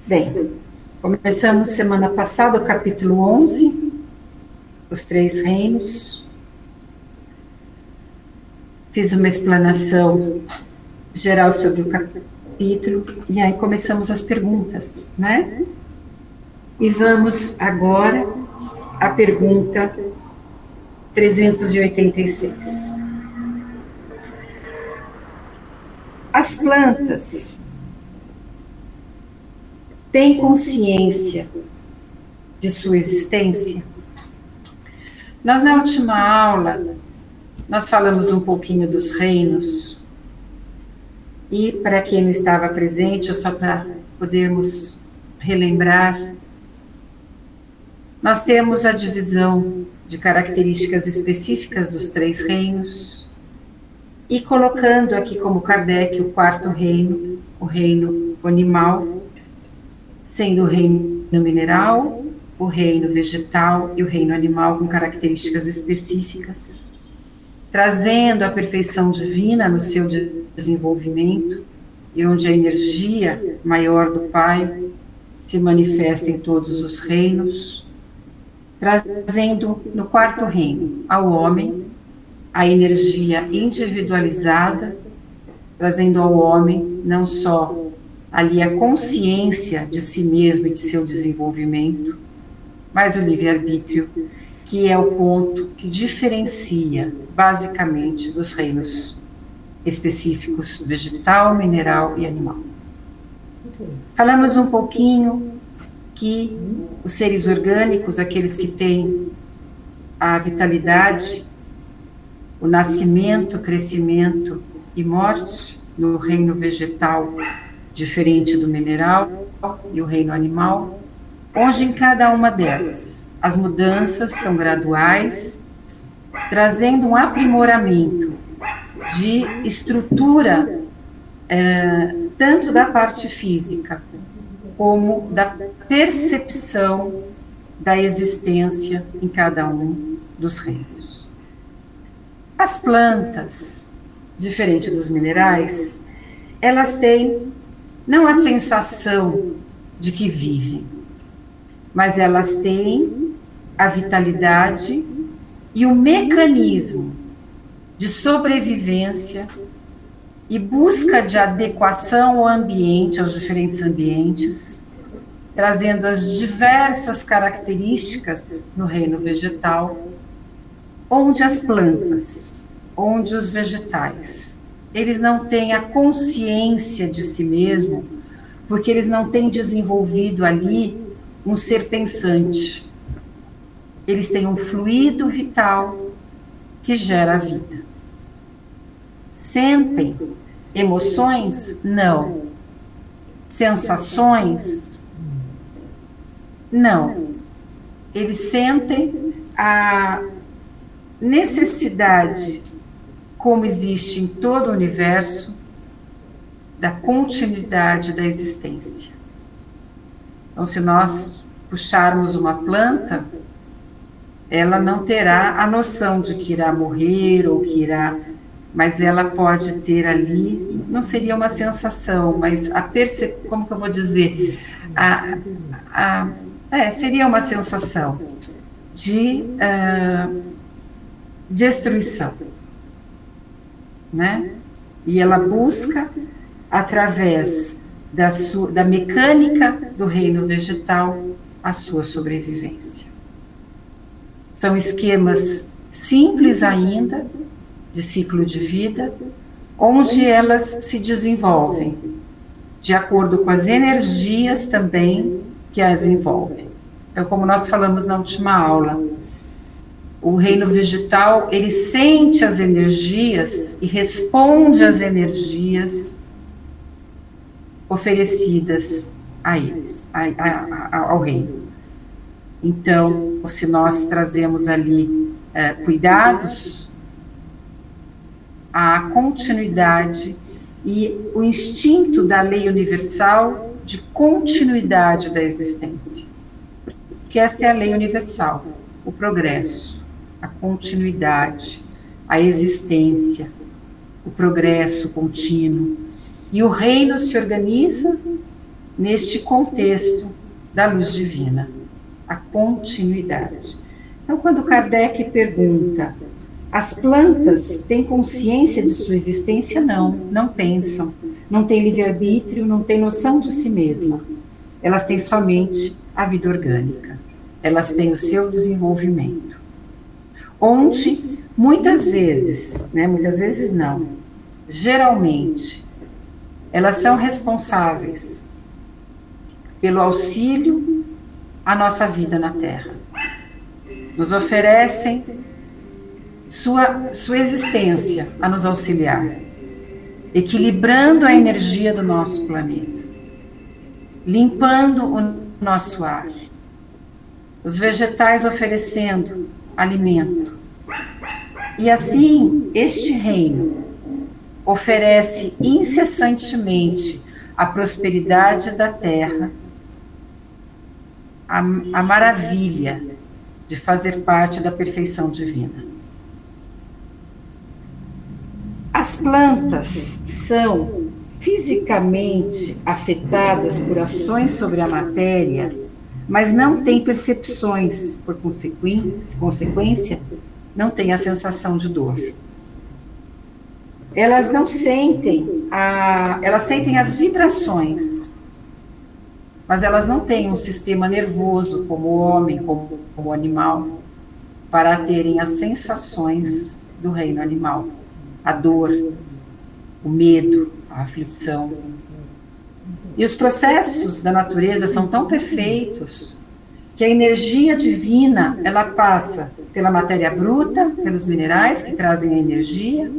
Bem, começamos semana passada o capítulo 11, os três reinos. Fiz uma explanação geral sobre o capítulo e aí começamos as perguntas, né? E vamos agora à pergunta 386. As plantas têm consciência de sua existência? Nós, na última aula, nós falamos um pouquinho dos reinos. E para quem não estava presente, só para podermos relembrar, nós temos a divisão de características específicas dos três reinos, e colocando aqui como Kardec o quarto reino, o reino animal, sendo o reino mineral, o reino vegetal e o reino animal com características específicas, trazendo a perfeição divina no seu desenvolvimento, e onde a energia maior do Pai se manifesta em todos os reinos, trazendo no quarto reino ao homem a energia individualizada, trazendo ao homem não só ali a consciência de si mesmo e de seu desenvolvimento, mas o livre-arbítrio, que é o ponto que diferencia basicamente dos reinos específicos vegetal, mineral e animal. Falamos um pouquinho que os seres orgânicos, aqueles que têm a vitalidade, o nascimento, crescimento e morte no reino vegetal, diferente do mineral e o reino animal, onde em cada uma delas as mudanças são graduais, trazendo um aprimoramento de estrutura, tanto da parte física como da percepção da existência em cada um dos reinos. As plantas, diferente dos minerais, elas têm não a sensação de que vivem, mas elas têm a vitalidade e o mecanismo de sobrevivência e busca de adequação ao ambiente, aos diferentes ambientes, trazendo as diversas características no reino vegetal, onde as plantas, onde os vegetais, eles não têm a consciência de si mesmo, porque eles não têm desenvolvido ali um ser pensante. Eles têm um fluido vital que gera a vida. Sentem emoções? Não. Sensações? Não. Eles sentem a necessidade, como existe em todo o universo, da continuidade da existência. Então, se nós puxarmos uma planta, ela não terá a noção de que irá morrer ou que irá, mas ela pode ter ali, não seria uma sensação, mas como que eu vou dizer? Seria uma sensação de destruição, né? E ela busca, através da mecânica do reino vegetal, a sua sobrevivência. São esquemas simples ainda, de ciclo de vida, onde elas se desenvolvem, de acordo com as energias também que as envolvem. Então, como nós falamos na última aula, o reino vegetal, ele sente as energias e responde às energias oferecidas a eles, ao reino. Então, se nós trazemos ali cuidados, a continuidade e o instinto da lei universal de continuidade da existência. Porque esta é a lei universal, o progresso, a continuidade, a existência, o progresso contínuo. E o reino se organiza neste contexto da luz divina, a continuidade. Então, quando Kardec pergunta, as plantas têm consciência de sua existência? Não, não pensam, não têm livre-arbítrio, não têm noção de si mesma. Elas têm somente a vida orgânica, elas têm o seu desenvolvimento. Onde, muitas vezes, né, muitas vezes não, geralmente, elas são responsáveis pelo auxílio à nossa vida na Terra. Nos oferecem sua existência a nos auxiliar, equilibrando a energia do nosso planeta, limpando o nosso ar, os vegetais oferecendo alimento. E assim, este reino oferece incessantemente a prosperidade da terra, a maravilha de fazer parte da perfeição divina. As plantas são fisicamente afetadas por ações sobre a matéria, mas não têm percepções, por consequência, não têm a sensação de dor. Elas não sentem, elas sentem as vibrações, mas elas não têm um sistema nervoso como o homem, como o animal, para terem as sensações do reino animal, a dor, o medo, a aflição. E os processos da natureza são tão perfeitos que a energia divina, ela passa pela matéria bruta, pelos minerais que trazem a energia,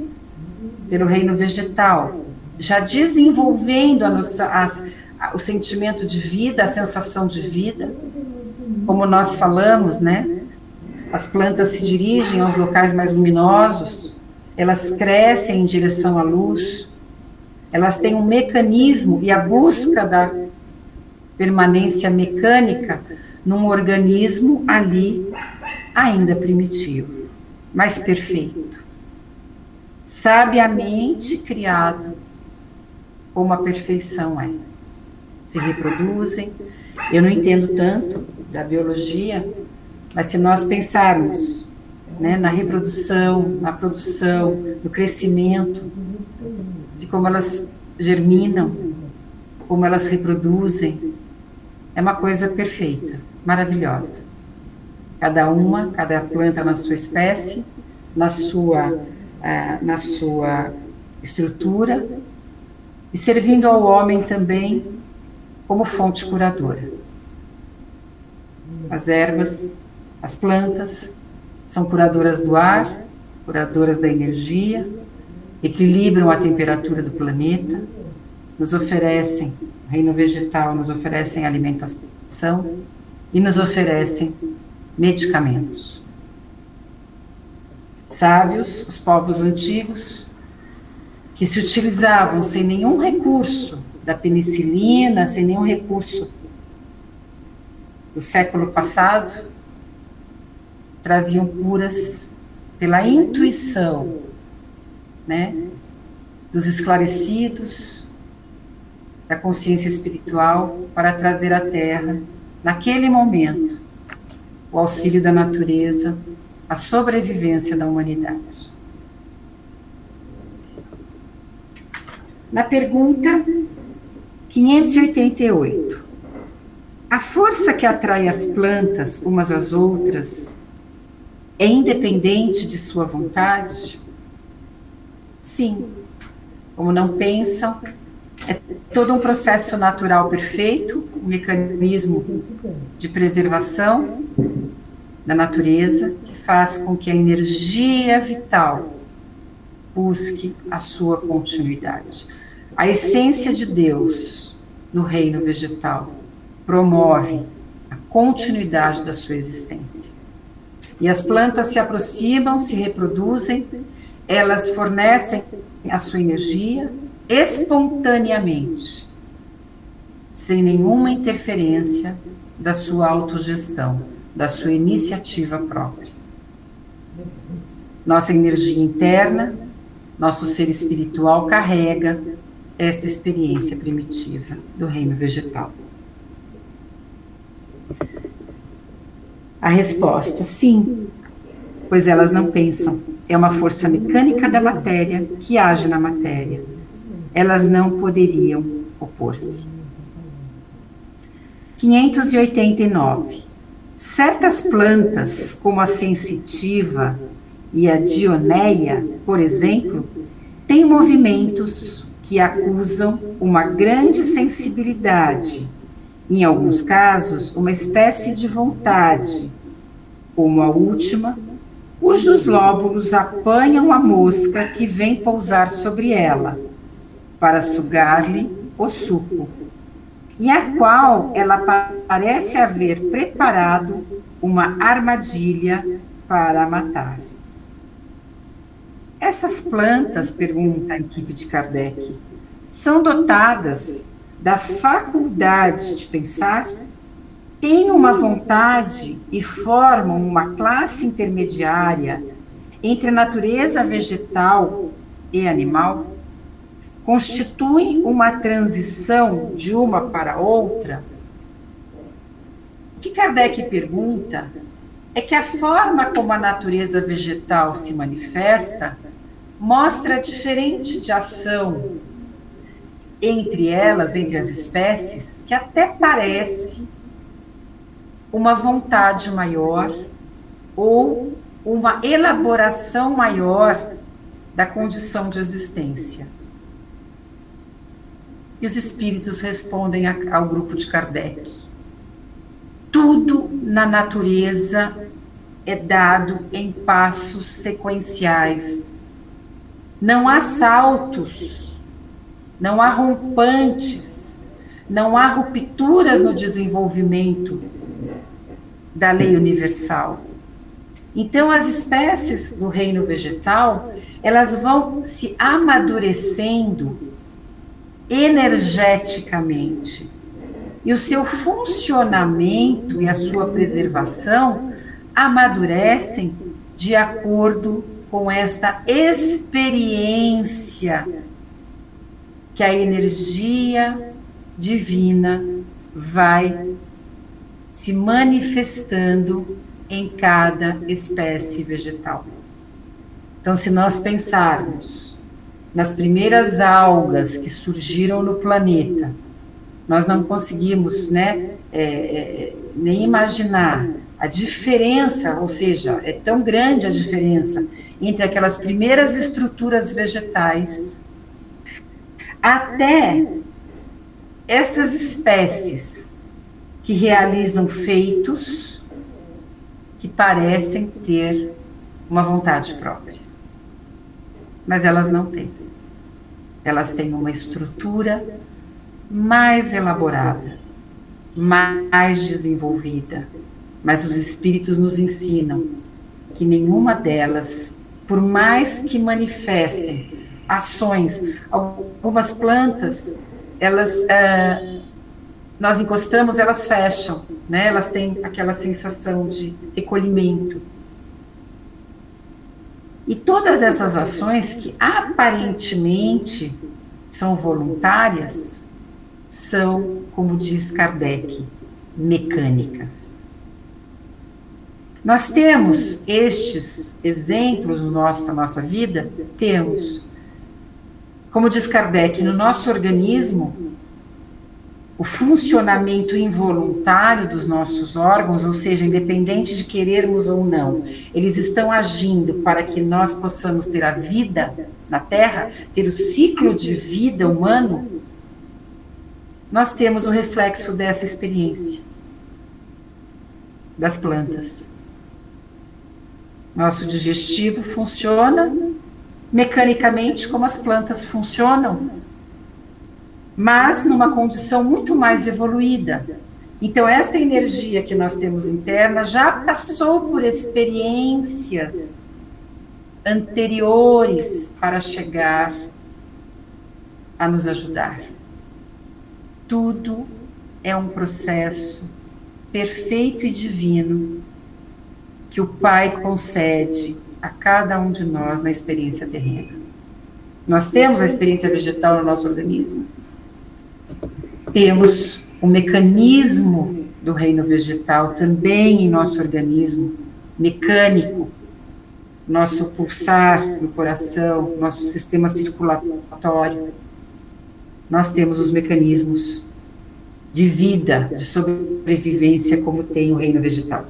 pelo reino vegetal, já desenvolvendo o sentimento de vida, a sensação de vida. Como nós falamos, né? As plantas se dirigem aos locais mais luminosos, elas crescem em direção à luz, elas têm um mecanismo e a busca da permanência mecânica num organismo ali ainda primitivo, mas perfeito, sabiamente criado como a perfeição é. Se reproduzem. Eu não entendo tanto da biologia, mas se nós pensarmos, né, na reprodução, na produção, no crescimento, de como elas germinam, como elas reproduzem, é uma coisa perfeita, maravilhosa. Cada planta na sua espécie, na sua estrutura, e servindo ao homem também como fonte curadora. As ervas, as plantas, são curadoras do ar, curadoras da energia, equilibram a temperatura do planeta, nos oferecem, o reino vegetal nos oferecem alimentação e nos oferecem medicamentos. Sábios, os povos antigos, que se utilizavam sem nenhum recurso da penicilina, sem nenhum recurso do século passado, traziam curas pela intuição, né, dos esclarecidos, da consciência espiritual, para trazer à Terra, naquele momento, o auxílio da natureza, a sobrevivência da humanidade. Na pergunta 588, a força que atrai as plantas umas às outras é independente de sua vontade? Sim. Como não pensam, é todo um processo natural perfeito, um mecanismo de preservação da natureza que faz com que a energia vital busque a sua continuidade. A essência de Deus no reino vegetal promove a continuidade da sua existência. E as plantas se aproximam, se reproduzem, elas fornecem a sua energia espontaneamente, sem nenhuma interferência da sua autogestão, da sua iniciativa própria. Nossa energia interna, nosso ser espiritual carrega esta experiência primitiva do reino vegetal? A resposta, sim, pois elas não pensam. É uma força mecânica da matéria que age na matéria. Elas não poderiam opor-se. 589. Certas plantas, como a sensitiva e a dioneia, por exemplo, têm movimentos que acusam uma grande sensibilidade, em alguns casos, uma espécie de vontade, como a última, cujos lóbulos apanham a mosca que vem pousar sobre ela, para sugar-lhe o suco, e a qual ela parece haver preparado uma armadilha para matar. Essas plantas, pergunta a equipe de Kardec, são dotadas da faculdade de pensar? Têm uma vontade e formam uma classe intermediária entre a natureza vegetal e animal? Constituem uma transição de uma para outra? O que Kardec pergunta é que a forma como a natureza vegetal se manifesta mostra diferente de ação entre elas, entre as espécies, que até parece uma vontade maior ou uma elaboração maior da condição de existência. E os espíritos respondem ao grupo de Kardec. Tudo na natureza é dado em passos sequenciais. Não há saltos, não há rompantes, não há rupturas no desenvolvimento da lei universal. Então, as espécies do reino vegetal, elas vão se amadurecendo energeticamente. E o seu funcionamento e a sua preservação amadurecem de acordo com esta experiência que a energia divina vai se manifestando em cada espécie vegetal. Então, se nós pensarmos nas primeiras algas que surgiram no planeta, nós não conseguimos, nem imaginar a diferença, ou seja, é tão grande a diferença entre aquelas primeiras estruturas vegetais até estas espécies que realizam feitos que parecem ter uma vontade própria. Mas elas não têm. Elas têm uma estrutura mais elaborada, mais desenvolvida. Mas os espíritos nos ensinam que nenhuma delas, por mais que manifestem ações, algumas plantas, elas, nós encostamos, elas fecham, né? Elas têm aquela sensação de recolhimento. E todas essas ações que aparentemente são voluntárias, são, como diz Kardec, mecânicas. Nós temos estes exemplos na nossa vida? Temos. Como diz Kardec, no nosso organismo, o funcionamento involuntário dos nossos órgãos, ou seja, independente de querermos ou não, eles estão agindo para que nós possamos ter a vida na Terra, ter o ciclo de vida humano. Nós temos o reflexo dessa experiência das plantas. Nosso digestivo funciona mecanicamente como as plantas funcionam, mas numa condição muito mais evoluída. Então, esta energia que nós temos interna já passou por experiências anteriores para chegar a nos ajudar. Tudo é um processo perfeito e divino que o Pai concede a cada um de nós na experiência terrena. Nós temos a experiência vegetal no nosso organismo, temos o mecanismo do reino vegetal também em nosso organismo, mecânico, nosso pulsar no coração, nosso sistema circulatório. Nós temos os mecanismos de vida, de sobrevivência, como tem o reino vegetal.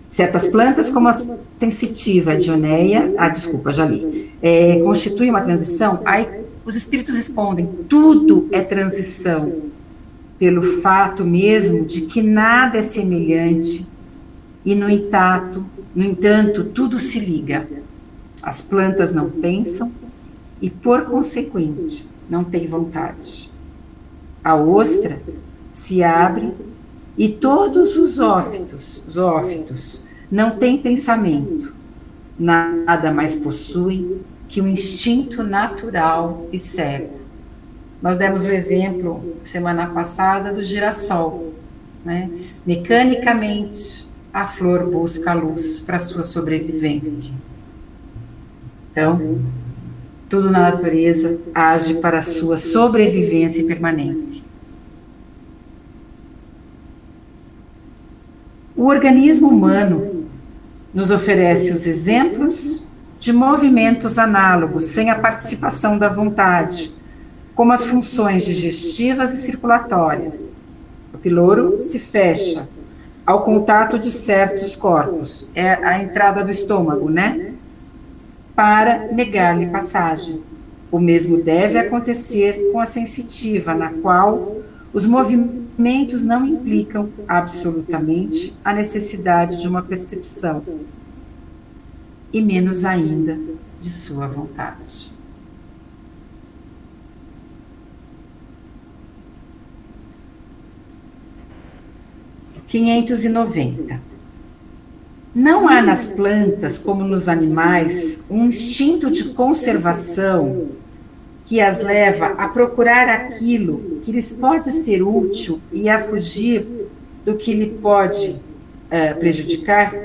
Certas plantas, como a sensitiva, a dioneia, já li, constituem uma transição. Aí os espíritos respondem, tudo é transição, pelo fato mesmo de que nada é semelhante e, no entanto, tudo se liga. As plantas não pensam e, por consequente, não têm vontade. A ostra se abre e todos os zoófitos não têm pensamento, nada mais possuem que um instinto natural e cego. Nós demos o exemplo, semana passada, do girassol, né? Mecanicamente, a flor busca a luz para a sua sobrevivência. Então, tudo na natureza age para a sua sobrevivência e permanência. O organismo humano nos oferece os exemplos de movimentos análogos, sem a participação da vontade, como as funções digestivas e circulatórias. O piloro se fecha ao contato de certos corpos, é a entrada do estômago, né? Para negar-lhe passagem. O mesmo deve acontecer com a sensitiva, na qual os movimentos não implicam absolutamente a necessidade de uma percepção, e menos ainda de sua vontade. (590) Não há nas plantas, como nos animais, um instinto de conservação que as leva a procurar aquilo que lhes pode ser útil e a fugir do que lhe pode prejudicar?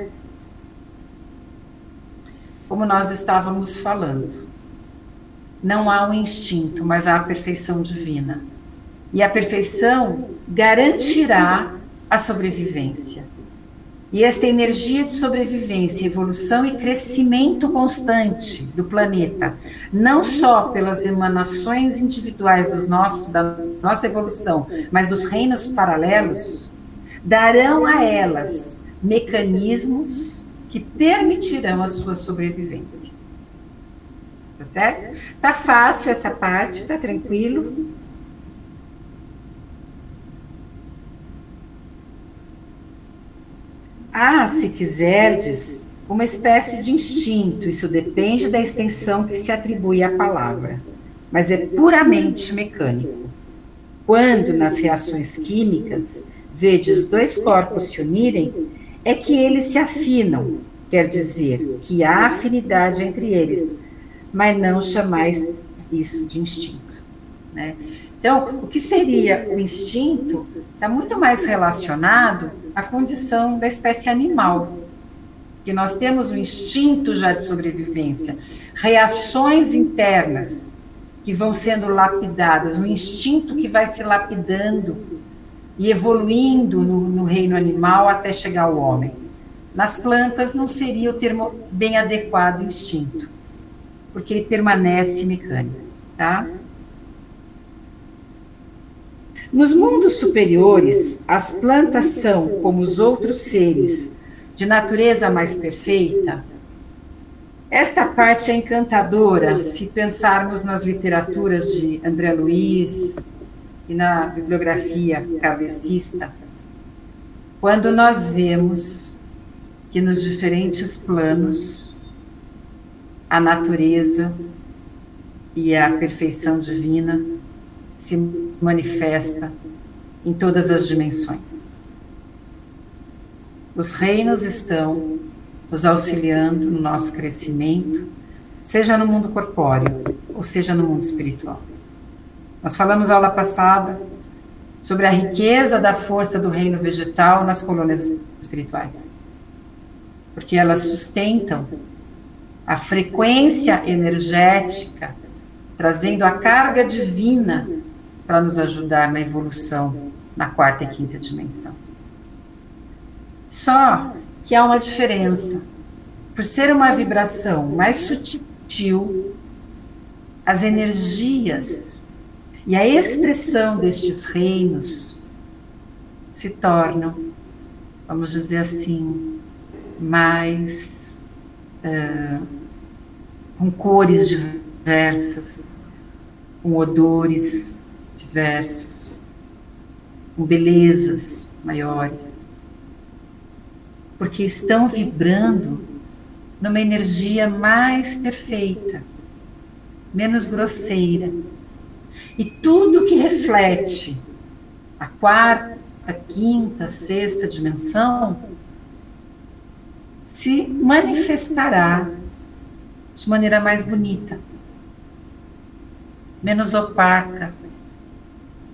Como nós estávamos falando, não há um instinto, mas há a perfeição divina. E a perfeição garantirá a sobrevivência. E esta energia de sobrevivência, evolução e crescimento constante do planeta, não só pelas emanações individuais da nossa evolução, mas dos reinos paralelos, darão a elas mecanismos que permitirão a sua sobrevivência. Tá certo? Tá fácil essa parte, tá tranquilo? Há, se quiserdes, uma espécie de instinto, isso depende da extensão que se atribui à palavra, mas é puramente mecânico. Quando, nas reações químicas, vedes dois corpos se unirem, é que eles se afinam, quer dizer, que há afinidade entre eles, mas não chamais isso de instinto, né? Então, o que seria o instinto está muito mais relacionado à condição da espécie animal, que nós temos um instinto já de sobrevivência, reações internas que vão sendo lapidadas, um instinto que vai se lapidando e evoluindo no reino animal até chegar ao homem. Nas plantas não seria o termo bem adequado, instinto, porque ele permanece mecânico, tá? Nos mundos superiores, as plantas são, como os outros seres, de natureza mais perfeita. Esta parte é encantadora, se pensarmos nas literaturas de André Luiz e na bibliografia kardecista, quando nós vemos que nos diferentes planos a natureza e a perfeição divina se manifesta em todas as dimensões. Os reinos estão nos auxiliando no nosso crescimento, seja no mundo corpóreo, ou seja no mundo espiritual. Nós falamos aula passada sobre a riqueza da força do reino vegetal nas colônias espirituais, porque elas sustentam a frequência energética, trazendo a carga divina para nos ajudar na evolução na quarta e quinta dimensão. Só que há uma diferença. Por ser uma vibração mais sutil, as energias e a expressão destes reinos se tornam, vamos dizer assim, mais com cores diversas, com odores diversos, com belezas maiores, porque estão vibrando numa energia mais perfeita, menos grosseira. E tudo que reflete a quarta, a quinta, sexta dimensão se manifestará de maneira mais bonita, menos opaca,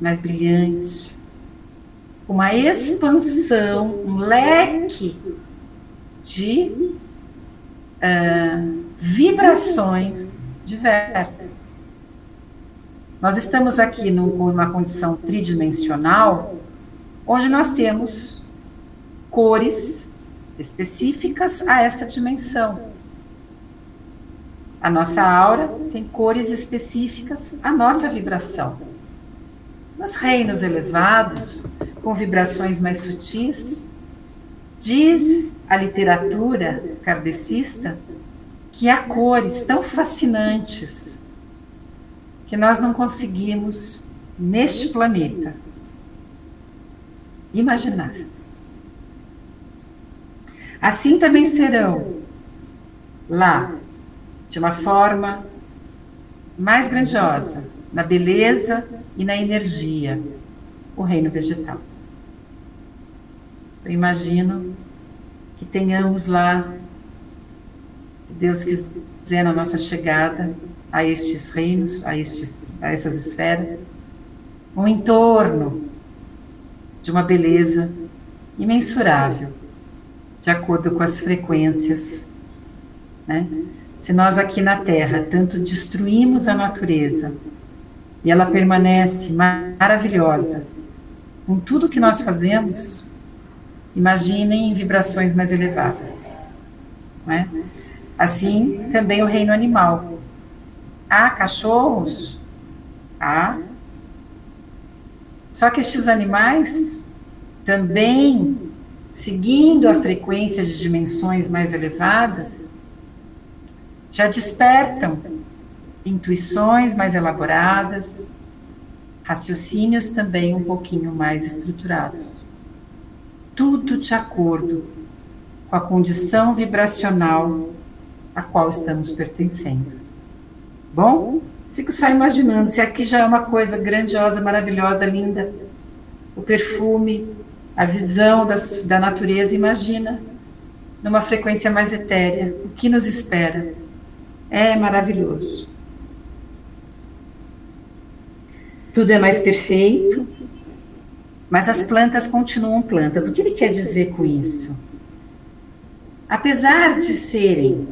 mais brilhante, uma expansão, um leque de vibrações diversas. Nós estamos aqui numa condição tridimensional, onde nós temos cores específicas a essa dimensão. A nossa aura tem cores específicas à nossa vibração. Nos reinos elevados, com vibrações mais sutis, diz a literatura kardecista que há cores tão fascinantes que nós não conseguimos, neste planeta, imaginar. Assim também serão lá, de uma forma mais grandiosa, na beleza e na energia, o reino vegetal. Eu imagino que tenhamos lá, se Deus quiser, na nossa chegada a estes reinos, a essas esferas, um entorno de uma beleza imensurável, de acordo com as frequências, né? Se nós aqui na Terra tanto destruímos a natureza e ela permanece maravilhosa com tudo que nós fazemos, imaginem vibrações mais elevadas, não é? Assim também o reino animal. Há cachorros? Há. Só que estes animais também, seguindo a frequência de dimensões mais elevadas, já despertam intuições mais elaboradas, raciocínios também um pouquinho mais estruturados. Tudo de acordo com a condição vibracional a qual estamos pertencendo. Bom, fico só imaginando, se aqui já é uma coisa grandiosa, maravilhosa, linda, o perfume, a visão da natureza, imagina, numa frequência mais etérea, o que nos espera. É maravilhoso. Tudo é mais perfeito, mas as plantas continuam plantas. O que ele quer dizer com isso? Apesar de serem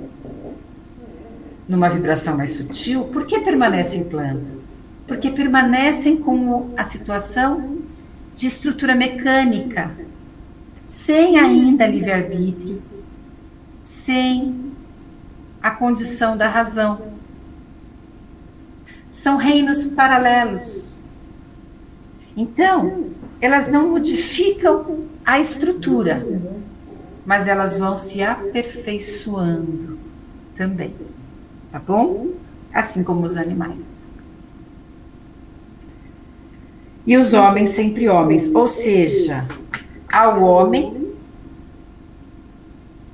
numa vibração mais sutil, por que permanecem plantas? Porque permanecem com a situação de estrutura mecânica, sem ainda livre-arbítrio, sem a condição da razão. São reinos paralelos. Então, elas não modificam a estrutura, mas elas vão se aperfeiçoando também. Tá bom? Assim como os animais. E os homens sempre homens, ou seja, ao homem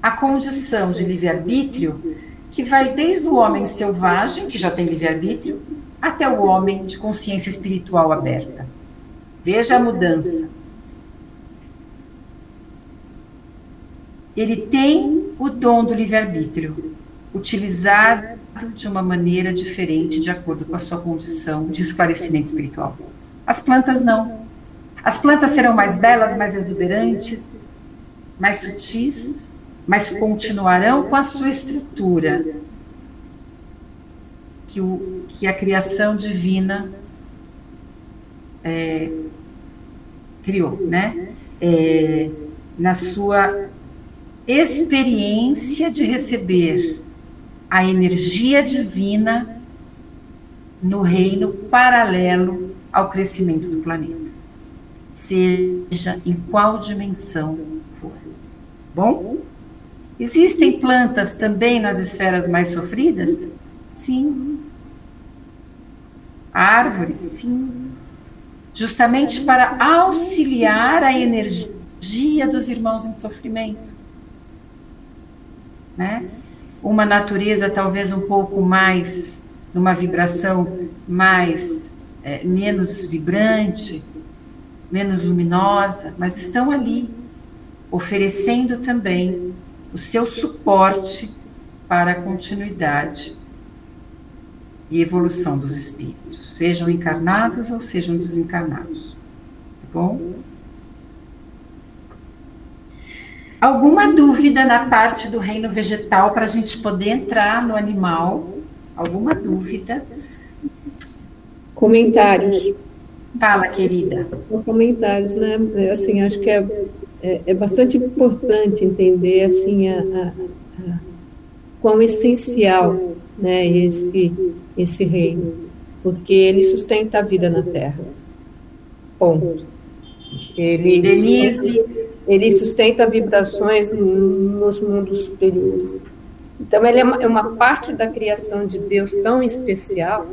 a condição de livre-arbítrio que vai desde o homem selvagem, que já tem livre-arbítrio, até o homem de consciência espiritual aberta. Veja a mudança. Ele tem o dom do livre-arbítrio, utilizado de uma maneira diferente, de acordo com a sua condição de esclarecimento espiritual. As plantas não. As plantas serão mais belas, mais exuberantes, mais sutis, mas continuarão com a sua estrutura que a criação divina criou, né? Na sua experiência de receber a energia divina no reino paralelo ao crescimento do planeta, seja em qual dimensão for. Bom, existem plantas também nas esferas mais sofridas? Sim. Árvores? Sim. Justamente para auxiliar a energia dos irmãos em sofrimento, né? Uma natureza talvez um pouco mais, numa vibração mais, menos vibrante, menos luminosa, mas estão ali, oferecendo também o seu suporte para a continuidade e evolução dos espíritos, sejam encarnados ou sejam desencarnados. Tá bom? Alguma dúvida na parte do reino vegetal para a gente poder entrar no animal? Alguma dúvida? Comentários. Fala, querida. São comentários, né? Assim, acho que é bastante importante entender assim quão essencial, né, esse reino, porque ele sustenta a vida na Terra. Ponto. Ele sustenta vibrações nos mundos superiores. Então, ele é uma parte da criação de Deus tão especial,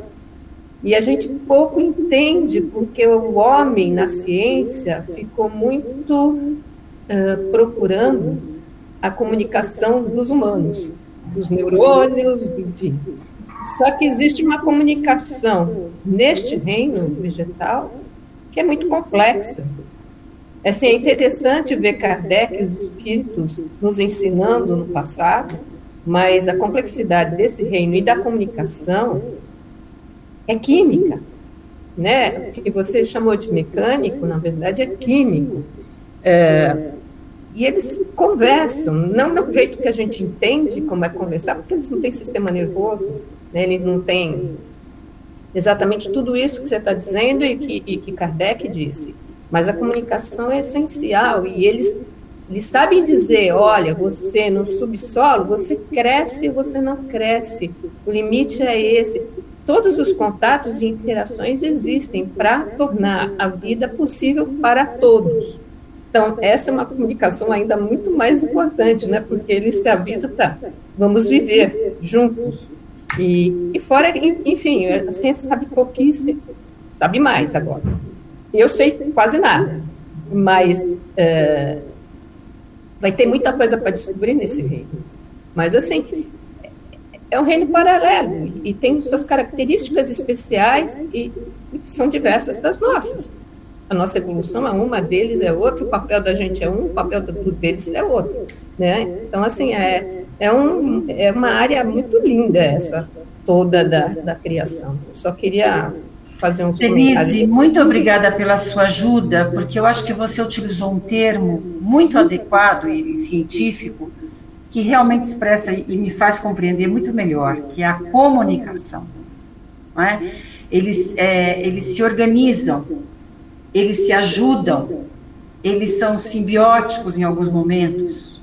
e a gente pouco entende, porque o homem, na ciência, ficou muito procurando a comunicação dos humanos, dos neurônios, enfim. Só que existe uma comunicação neste reino vegetal que é muito complexa. Assim, é interessante ver Kardec e os espíritos nos ensinando no passado, mas a complexidade desse reino e da comunicação é química, né? O que você chamou de mecânico, na verdade, é químico. E eles conversam, não do jeito que a gente entende como é conversar, porque eles não têm sistema nervoso, né? Eles não têm exatamente tudo isso que você está dizendo e que Kardec disse. Mas a comunicação é essencial, e eles sabem dizer, olha, você no subsolo, você cresce ou você não cresce, o limite é esse. Todos os contatos e interações existem para tornar a vida possível para todos. Então, essa é uma comunicação ainda muito mais importante, né? Porque eles se avisam, tá, vamos viver juntos. E fora, enfim, a ciência sabe pouquíssimo, sabe mais agora. Eu sei quase nada, mas vai ter muita coisa para descobrir nesse reino. Mas, assim, é um reino paralelo e tem suas características especiais e são diversas das nossas. A nossa evolução é uma, deles é outra, o papel da gente é um, o papel deles é outro, né? Então, assim, é uma área muito linda essa, toda da criação. Eu só queria fazer uns comentários. Denise, muito obrigada pela sua ajuda, porque eu acho que você utilizou um termo muito adequado e científico, que realmente expressa e me faz compreender muito melhor, que é a comunicação. Não é? Eles se organizam, eles se ajudam, eles são simbióticos em alguns momentos.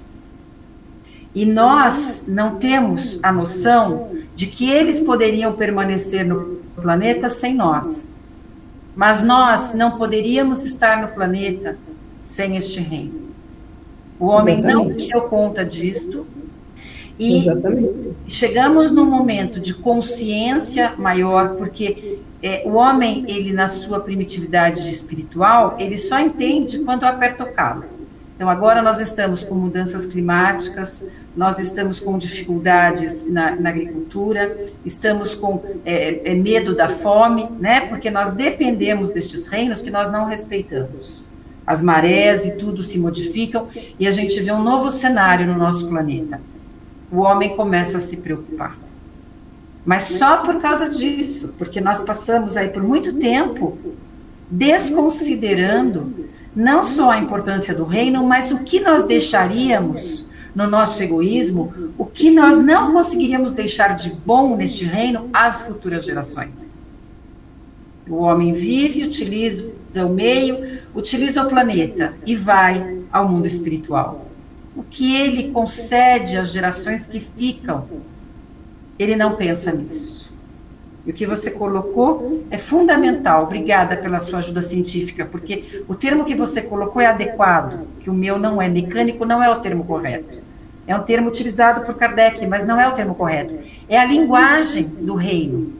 E nós não temos a noção de que eles poderiam permanecer no planeta sem nós. Mas nós não poderíamos estar no planeta sem este reino. O homem não se deu conta disto. E chegamos num momento de consciência maior, porque o homem, ele na sua primitividade espiritual, ele só entende quando aperta o calo. Então, agora nós estamos com mudanças climáticas, nós estamos com dificuldades na agricultura, estamos com medo da fome, né? Porque nós dependemos destes reinos que nós não respeitamos. As marés e tudo se modificam e a gente vê um novo cenário no nosso planeta. O homem começa a se preocupar. Mas só por causa disso, porque nós passamos aí por muito tempo desconsiderando não só a importância do reino, mas o que nós deixaríamos no nosso egoísmo, o que nós não conseguiríamos deixar de bom neste reino às futuras gerações. O homem vive, utiliza o meio, utiliza o planeta e vai ao mundo espiritual. O que ele concede às gerações que ficam, ele não pensa nisso. E o que você colocou é fundamental. Obrigada pela sua ajuda científica, porque o termo que você colocou é adequado, que o meu não é. Mecânico não é o termo correto. É um termo utilizado por Kardec, mas não é o termo correto. É a linguagem do reino.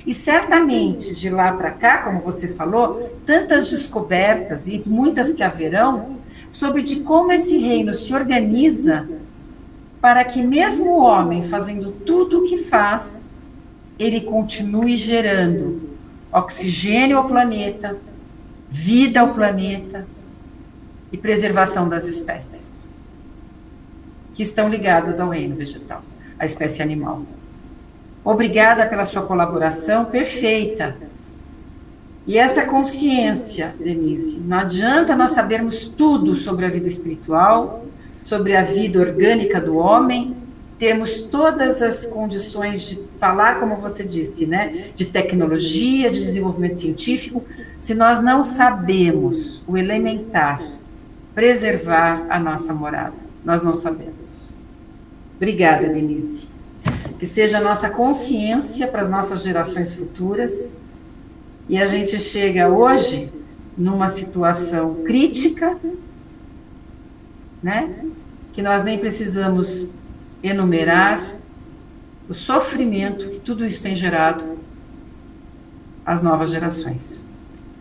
E certamente, de lá para cá, como você falou, tantas descobertas, e muitas que haverão, sobre de como esse reino se organiza para que mesmo o homem fazendo tudo o que faz, ele continue gerando oxigênio ao planeta, vida ao planeta e preservação das espécies que estão ligadas ao reino vegetal, à espécie animal. Obrigada pela sua colaboração perfeita. E essa consciência, Denise, não adianta nós sabermos tudo sobre a vida espiritual, sobre a vida orgânica do homem, termos todas as condições de falar, como você disse, né, de tecnologia, de desenvolvimento científico, se nós não sabemos o elementar, preservar a nossa morada. Nós não sabemos. Obrigada, Denise. Que seja a nossa consciência para as nossas gerações futuras. E a gente chega hoje numa situação crítica, né, que nós nem precisamos enumerar o sofrimento que tudo isso tem gerado às novas gerações.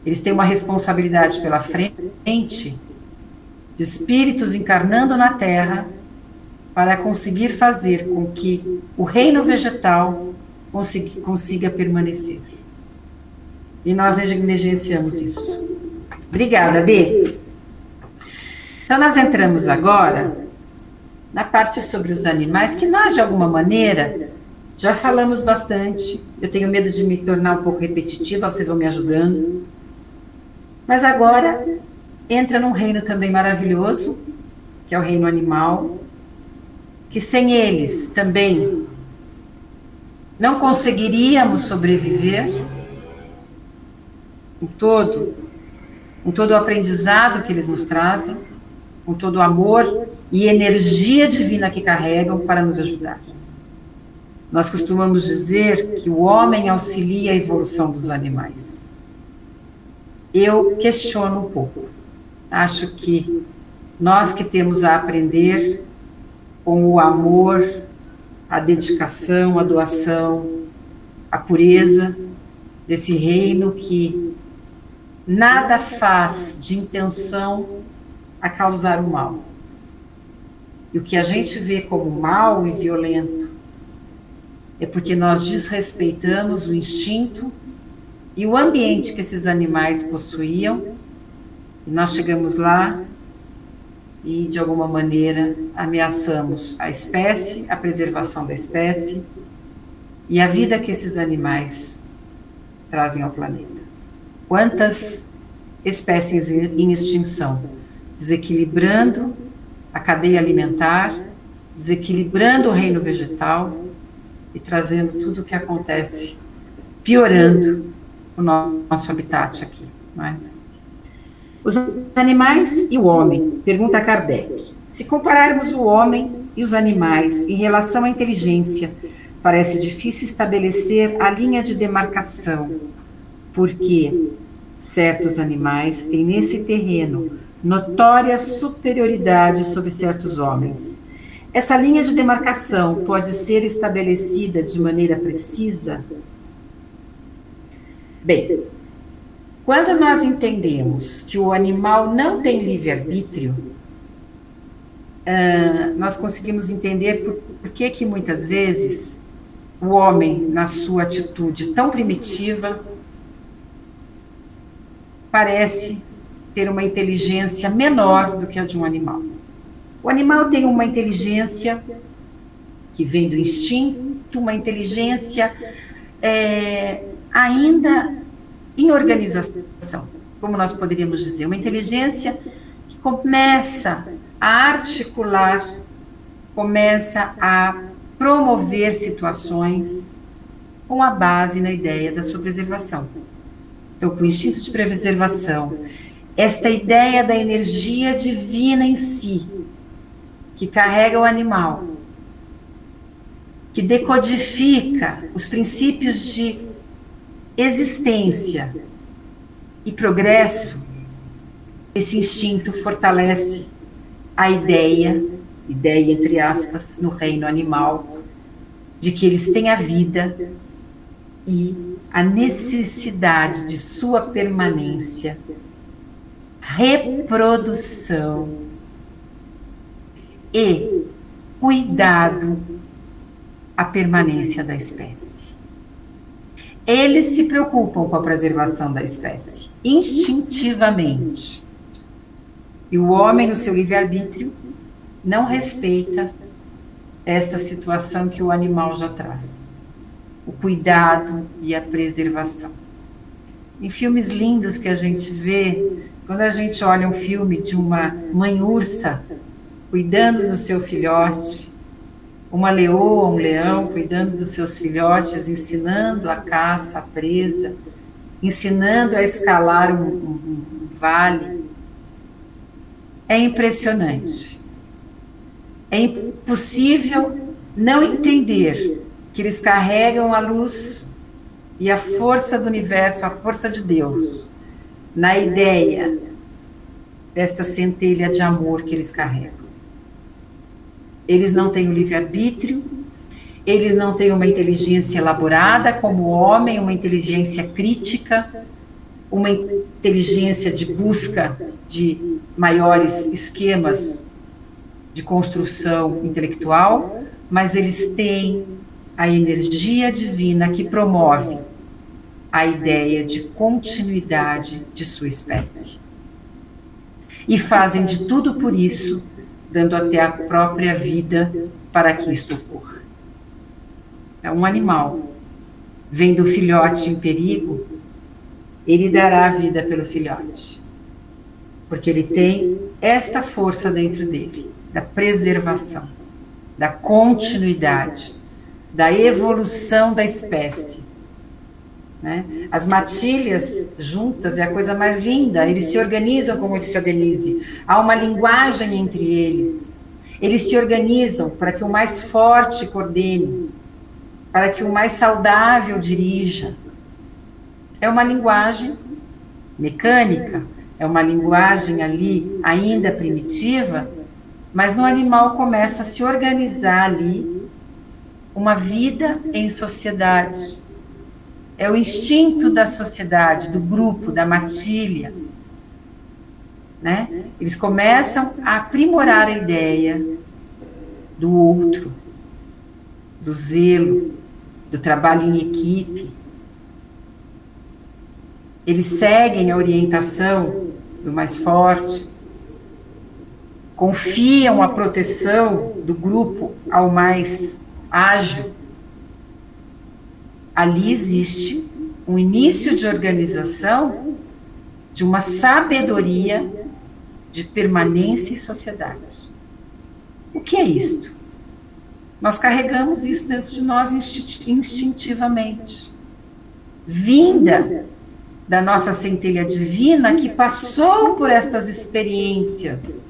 Eles têm uma responsabilidade pela frente de espíritos encarnando na Terra para conseguir fazer com que o reino vegetal consiga permanecer. E nós negligenciamos isso. Obrigada, Dê. Então, nós entramos agora na parte sobre os animais, que nós, de alguma maneira, já falamos bastante. Eu tenho medo de me tornar um pouco repetitiva, vocês vão me ajudando. Mas agora entra num reino também maravilhoso, que é o reino animal, que sem eles também não conseguiríamos sobreviver, com todo o aprendizado que eles nos trazem, com todo o amor e energia divina que carregam para nos ajudar. Nós costumamos dizer que o homem auxilia a evolução dos animais. Eu questiono um pouco. Acho que nós que temos a aprender com o amor, a dedicação, a doação, a pureza desse reino que nada faz de intenção a causar o mal. E o que a gente vê como mal e violento é porque nós desrespeitamos o instinto e o ambiente que esses animais possuíam, e nós chegamos lá e, de alguma maneira, ameaçamos a espécie, a preservação da espécie e a vida que esses animais trazem ao planeta. Quantas espécies em extinção, desequilibrando a cadeia alimentar, desequilibrando o reino vegetal e trazendo tudo o que acontece, piorando o nosso habitat aqui, não é? Os animais e o homem, pergunta Kardec. Se compararmos o homem e os animais em relação à inteligência, parece difícil estabelecer a linha de demarcação, porque certos animais têm nesse terreno notória superioridade sobre certos homens. Essa linha de demarcação pode ser estabelecida de maneira precisa? Bem, quando nós entendemos que o animal não tem livre-arbítrio, nós conseguimos entender por que muitas vezes o homem, na sua atitude tão primitiva, parece ter uma inteligência menor do que a de um animal. O animal tem uma inteligência que vem do instinto, uma inteligência ainda em organização, como nós poderíamos dizer, uma inteligência que começa a articular começa a promover situações com a base na ideia da sua preservação. Então, com o instinto de preservação, esta ideia da energia divina em si, que carrega o animal, que decodifica os princípios de existência e progresso, esse instinto fortalece a ideia entre aspas, no reino animal, de que eles têm a vida e a necessidade de sua permanência, reprodução e cuidado à permanência da espécie. Eles se preocupam com a preservação da espécie, instintivamente. E o homem, no seu livre-arbítrio, não respeita esta situação que o animal já traz. O cuidado e a preservação. Em filmes lindos que a gente vê, quando a gente olha um filme de uma mãe ursa cuidando do seu filhote, uma leoa, um leão cuidando dos seus filhotes, ensinando a caça, a presa, ensinando a escalar um vale, é impressionante. É impossível não entender que eles carregam a luz e a força do universo, a força de Deus, na ideia desta centelha de amor que eles carregam. Eles não têm o livre-arbítrio, eles não têm uma inteligência elaborada como o homem, uma inteligência crítica, uma inteligência de busca de maiores esquemas de construção intelectual, mas eles têm a energia divina que promove a ideia de continuidade de sua espécie. E fazem de tudo por isso, dando até a própria vida para que isto ocorra. É um animal. Vendo o filhote em perigo, ele dará a vida pelo filhote. Porque ele tem esta força dentro dele, da preservação, da continuidade, da evolução da espécie. Né? As matilhas juntas é a coisa mais linda, eles se organizam, como disse a Denise, há uma linguagem entre eles. Eles se organizam para que o mais forte coordene, para que o mais saudável dirija. É uma linguagem mecânica, é uma linguagem ali ainda primitiva, mas no animal começa a se organizar ali uma vida em sociedade. É o instinto da sociedade, do grupo, da matilha. Né? Eles começam a aprimorar a ideia do outro, do zelo, do trabalho em equipe. Eles seguem a orientação do mais forte, confiam a proteção do grupo ao mais ágil. Ali existe um início de organização de uma sabedoria de permanência em sociedade. O que é isto? Nós carregamos isso dentro de nós instintivamente. Vinda da nossa centelha divina que passou por estas experiências,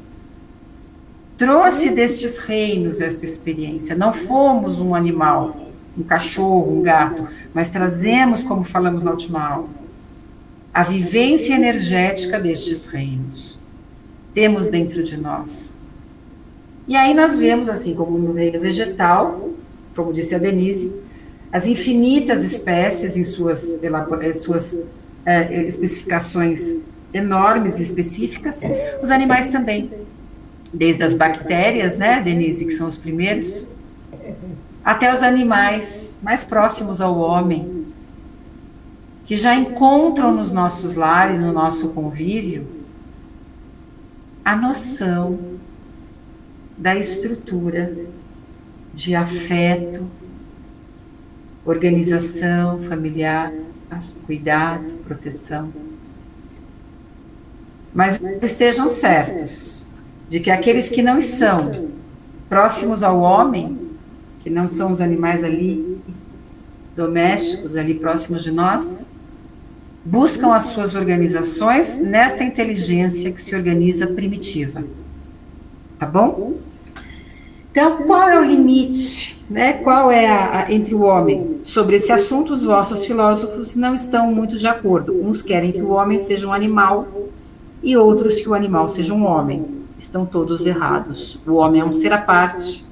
trouxe destes reinos esta experiência. Não fomos um animal, um cachorro, um gato, mas trazemos, como falamos na última aula, a vivência energética destes reinos. Temos dentro de nós. E aí nós vemos, assim como no reino vegetal, como disse a Denise, as infinitas espécies em suas especificações enormes e específicas, os animais também. Desde as bactérias, né, Denise, que são os primeiros, até os animais mais próximos ao homem, que já encontram nos nossos lares, no nosso convívio, a noção da estrutura de afeto, organização familiar, cuidado, proteção. Mas estejam certos de que aqueles que não são próximos ao homem, que não são os animais ali domésticos, ali próximos de nós, buscam as suas organizações nesta inteligência que se organiza primitiva. Tá bom? Então, qual é o limite, né? Qual é entre o homem? Sobre esse assunto, os vossos filósofos não estão muito de acordo. Uns querem que o homem seja um animal e outros que o animal seja um homem. Estão todos errados. O homem é um ser à parte,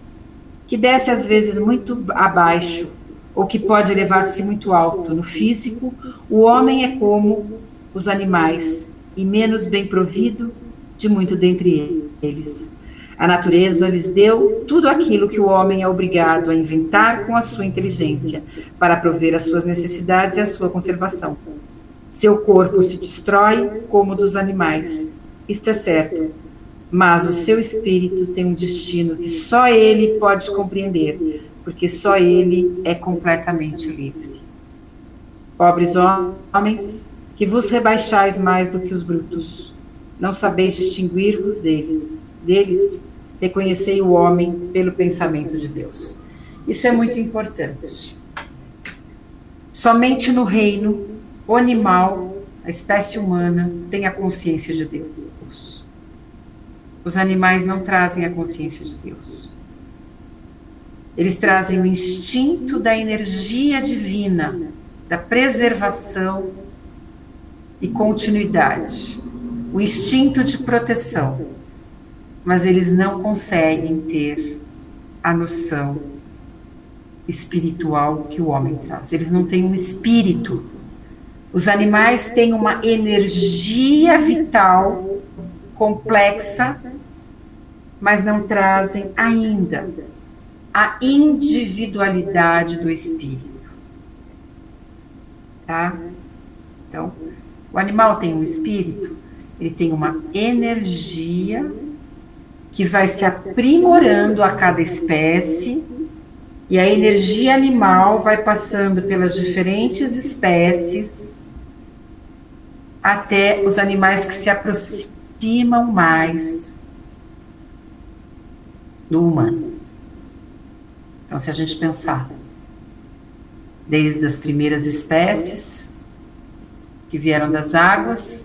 que desce às vezes muito abaixo, ou que pode elevar-se muito alto no físico. O homem é como os animais, e menos bem provido de muito dentre eles. A natureza lhes deu tudo aquilo que o homem é obrigado a inventar com a sua inteligência, para prover as suas necessidades e a sua conservação. Seu corpo se destrói como o dos animais, isto é certo, mas o seu espírito tem um destino que só ele pode compreender, porque só ele é completamente livre. Pobres homens, que vos rebaixais mais do que os brutos, não sabeis distinguir-vos deles, reconhecei o homem pelo pensamento de Deus. Isso é muito importante. Somente no reino, o animal, a espécie humana, tem a consciência de Deus. Os animais não trazem a consciência de Deus. Eles trazem o instinto da energia divina, da preservação e continuidade, o instinto de proteção, mas eles não conseguem ter a noção espiritual que o homem traz. Eles não têm um espírito. Os animais têm uma energia vital complexa, mas não trazem ainda a individualidade do espírito. Tá? Então, o animal tem um espírito, ele tem uma energia que vai se aprimorando a cada espécie, e a energia animal vai passando pelas diferentes espécies até os animais que se aproximam mais do humano. Então, se a gente pensar desde as primeiras espécies que vieram das águas,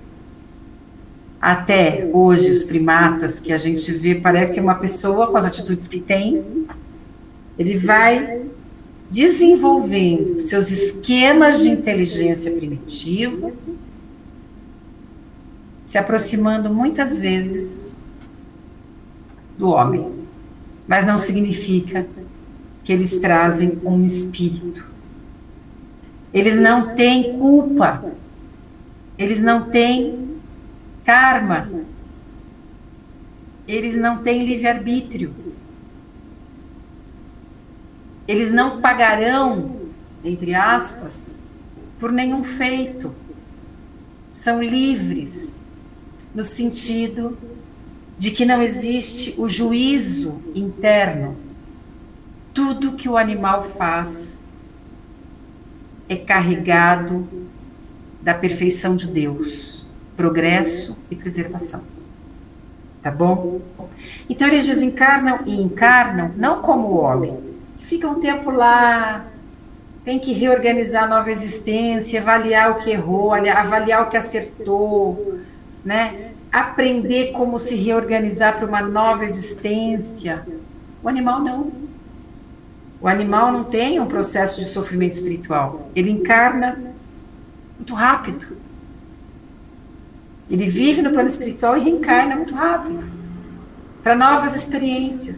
até hoje os primatas que a gente vê, parece uma pessoa com as atitudes que tem, ele vai desenvolvendo seus esquemas de inteligência primitiva, se aproximando muitas vezes do homem, mas não significa que eles trazem um espírito. Eles não têm culpa, eles não têm karma, eles não têm livre-arbítrio, eles não pagarão, entre aspas, por nenhum feito, são livres, no sentido de que não existe o juízo interno. Tudo que o animal faz é carregado da perfeição de Deus, progresso e preservação. Tá bom? Então eles desencarnam e encarnam não como o homem, que fica um tempo lá, tem que reorganizar a nova existência, avaliar o que errou, avaliar o que acertou, né? Aprender como se reorganizar para uma nova existência. O animal não. O animal não tem um processo de sofrimento espiritual. Ele encarna muito rápido. Ele vive no plano espiritual e reencarna muito rápido para novas experiências.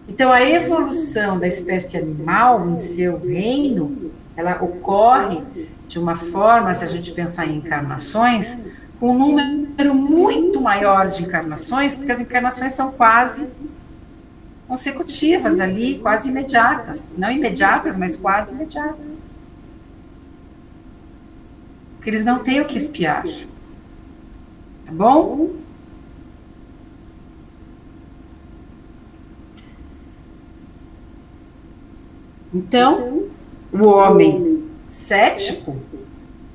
Então, a evolução da espécie animal em seu reino, ela ocorre de uma forma, se a gente pensar em encarnações, com um número muito maior de encarnações, porque as encarnações são quase consecutivas ali, quase imediatas. Não imediatas, mas quase imediatas. Porque eles não têm o que espiar. Tá bom? Então, o homem cético,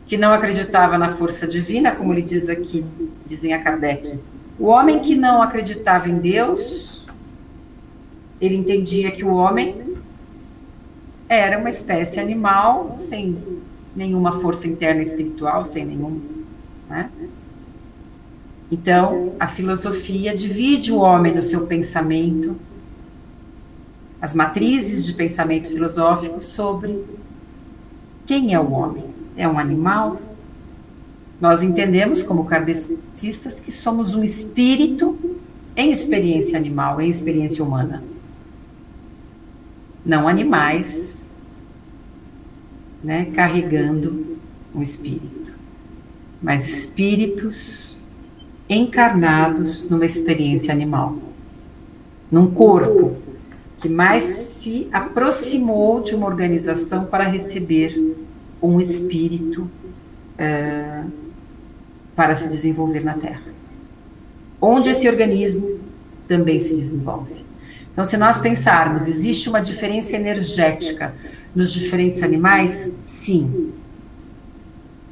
que não acreditava na força divina, como ele diz aqui, dizem a Kardec, o homem que não acreditava em Deus, Ele entendia que o homem era uma espécie animal, sem nenhuma força interna espiritual, sem nenhum, né? Então, a filosofia divide o homem no seu pensamento, as matrizes de pensamento filosófico sobre quem é o homem. É um animal? Nós entendemos, como kardecistas, que somos um espírito em experiência animal, em experiência humana. Não animais, né, carregando um espírito, mas espíritos encarnados numa experiência animal, num corpo que mais se aproximou de uma organização para receber um espírito para se desenvolver na Terra, onde esse organismo também se desenvolve. Então, se nós pensarmos, existe uma diferença energética nos diferentes animais? Sim.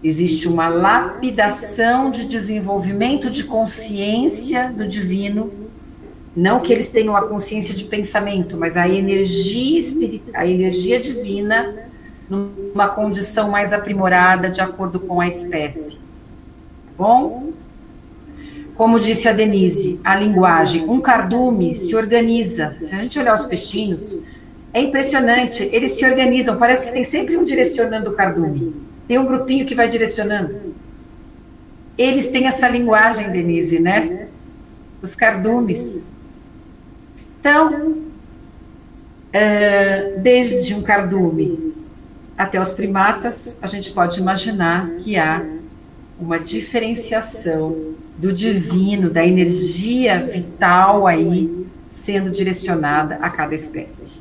Existe uma lapidação de desenvolvimento de consciência do divino, não que eles tenham a consciência de pensamento, mas a energia divina numa condição mais aprimorada de acordo com a espécie. Bom? Como disse a Denise, a linguagem, um cardume se organiza. Se a gente olhar os peixinhos, é impressionante, eles se organizam, parece que tem sempre um direcionando o cardume. Tem um grupinho que vai direcionando. Eles têm essa linguagem, Denise, né? Os cardumes. Então, desde um cardume até os primatas, a gente pode imaginar que há uma diferenciação do divino, da energia vital aí sendo direcionada a cada espécie.